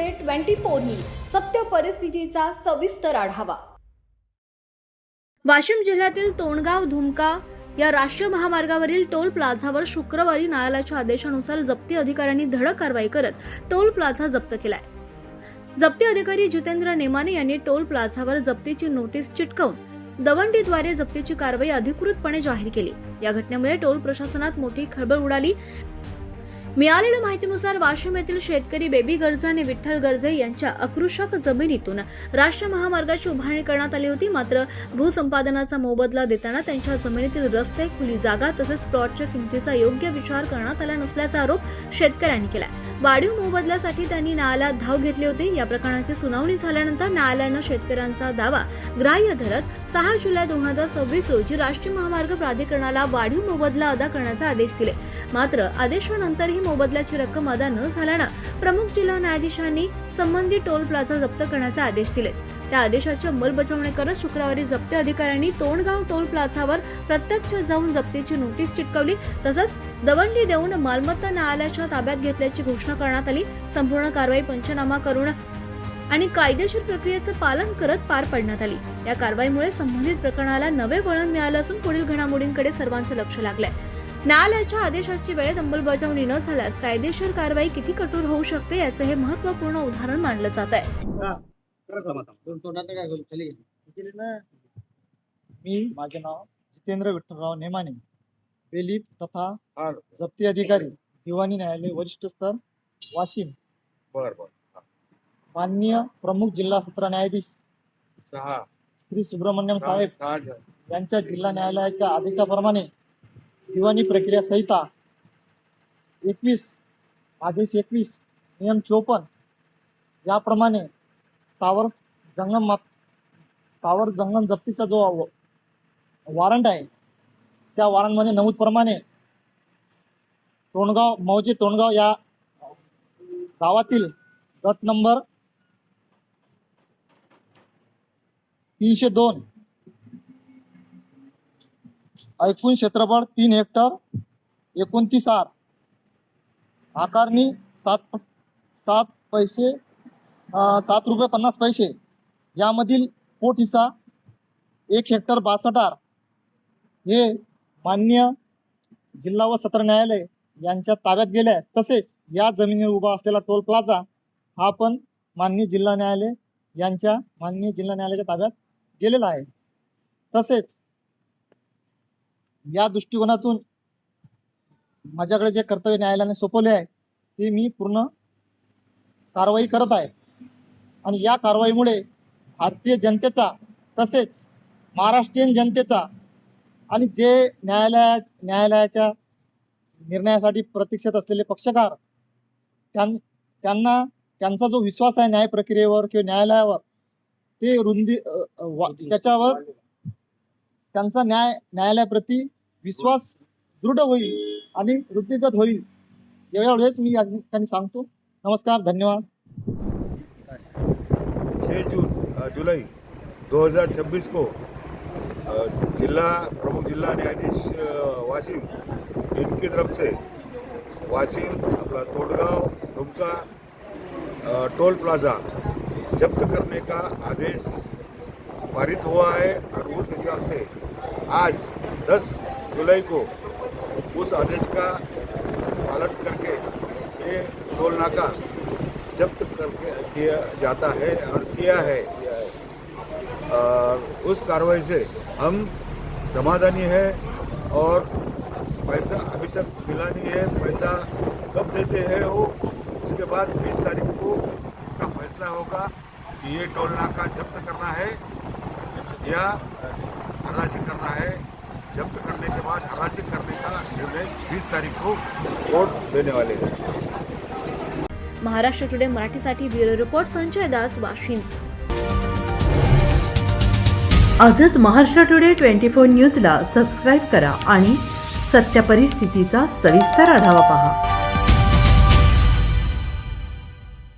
Today 24 news सत्य परिस्थितीचा सविस्तर आढावा। वाशिम जिल्ह्यातील तोंडगाव धुमका या राष्ट्रीय महामार्गावरील टोल प्लाझावर शुक्रवारी न्यायालयाच्या आदेशानुसार जप्ती अधिकाऱ्यांनी धडक कारवाई करत टोल प्लाझा जप्त केलाय। जप्ती अधिकारी जितेंद्र नेमाने यांनी टोल प्लाझावर जप्तीची नोटीस चिटकवून दवंडीद्वारे जप्तीची कारवाई अधिकृतपणे जाहीर केली। या घटनेमुळे टोल प्रशासनात मोठी खळबळ उडाली। मिळालेल्या माहितीनुसार वाशिम येथील शेतकरी बेबी गर्जे आणि विठ्ठल गर्जे यांच्या अकृषक जमिनीतून राष्ट्रीय महामार्गाची उभारणी करण्यात आली होती। मात्र भूसंपादनाचा मोबदला देताना त्यांच्या जमिनीतील रस्ते, खुली जागा तसेच प्लॉटच्या किमतीचा योग्य विचार करण्यात आला नसल्याचा आरोप शेतकऱ्यांनी केला। वाढीव मोबदल्यासाठी त्यांनी न्यायालयात धाव घेतली होती। या प्रकरणाची सुनावणी झाल्यानंतर न्यायालयाने शेतकऱ्यांचा दावा ग्राह्य धरत 6 जुलै 2026 रोजी राष्ट्रीय महामार्ग प्राधिकरणाला वाढीव मोबदला अदा करण्याचे आदेश दिले। मात्र आदेशानंतरही मोबदल्याची रक्कम अदा न झाल्याने प्रमुख जिल्हा न्यायाधीशांनी संबंधित टोल प्लाझा जप्त करण्याचे आदेश दिले। त्या आदेशाची अंमलबजावणी करत शुक्रवारी जप्ती अधिकाऱ्यांनी तोंडगाव टोल प्लाझावर प्रत्यक्ष जाऊन जप्तीची नोटीस चिटकवली। तसंच दवंडी देऊन मालमत्ता न्यायालयाच्या ताब्यात घेतल्याची घोषणा करण्यात आली। संपूर्ण कारवाई पंचनामा करून आणि कायदेशीर प्रक्रियेचे पालन करत पार पाडण्यात आली। या कारवाईमुळे संबंधित प्रकरणाला नवे वळण मिळाले असून पुढील घडामोडींकडे सर्वांचे लक्ष लागलंय। न्यायालयाच्या आदेशाची वेळेत अंमलबजावणी न झाल्यास कायदेशीर कारवाई किती कठोर होऊ शकते याचे हे महत्त्वपूर्ण उदाहरण मानलं जात आहे। मी माझे नाव जितेंद्र विठ्ठलराव नेमाने, बेलीफ तथा जप्ती अधिकारी दिवाणी न्यायालय वरिष्ठ स्तर वाशिम। माननीय प्रमुख जिल्हा सत्र न्यायाधीश श्री सुब्रमण्यम साहेब यांच्या जिल्हा न्यायालयाच्या आदेशाप्रमाणे दिवाणी प्रक्रिया संहिता 21 आदेश 21 नियम 54 याप्रमाणे स्थावर जंगम जप्तीचा जो वॉरंट आहे त्या वॉरंटमध्ये नमूद प्रमाणे मौजे तोंडगाव या गावातील गट नंबर 302 एकूण क्षेत्रफळ 3 हेक्टर 29 आर, आकारणी 7 रुपये 50 पैसे, यामधील पोट हिस्सा 1 हेक्टर 62 आर हे माननीय जिल्हा व सत्र न्यायालय यांच्या ताब्यात गेले आहे। तसेच या जमिनीवर उभा असलेला टोल प्लाझा हा पण माननीय जिल्हा न्यायालयाच्या ताब्यात गेलेला आहे। तसेच या दृष्टिकोनातून माझ्याकडे जे कर्तव्य न्यायालयाने सोपवले आहे ते मी पूर्ण कारवाई करत आहे आणि या कारवाईमुळे भारतीय जनतेचा तसेच महाराष्ट्रीयन जनतेचा आणि जे न्यायालयाच्या निर्णयासाठी प्रतीक्षेत असलेले पक्षकार त्यांचा जो विश्वास आहे न्याय प्रक्रियेवर किंवा न्यायालयावर ते त्याच्यावर त्यांचा न्यायालयाप्रती विश्वास दृढ होईल आणि वृद्धिगत होईल एवढेच मी या ठिकाणी सांगतो। नमस्कार, धन्यवाद। 6 जुलाई 2026 को प्रमुख जिला न्यायाधीश वाशिम इनकी तरफ से वाशिम अपना तोंडगांव धुमका टोल प्लाज़ा जब्त करने का आदेश पारित हुआ है और उस हिसाब से आज 10 जुलाई को उस आदेश का पालन करके ये टोल नाका जब्त करके किया जाता है और किया है। उस कार्रवाई से हम समाधानी है और पैसा अभी तक मिला नहीं है। पैसा कब देते हैं वो उसके बाद 20 तारीख को इसका फैसला होगा कि ये टोल नाका जब्त करना है या हराशी करना है। जब्त करने के बाद हराशी करने का निर्णय 20 तारीख को कोर्ट देने वाले हैं। महाराष्ट्र टुडे मराठीसाठी ब्युरो रिपोर्ट संजय दास, वाशिम। आजच महाराष्ट्र टुडे 24 न्यूजला सबस्क्राईब करा आणि सत्य परिस्थितीचा सविस्तर आढावा पहा।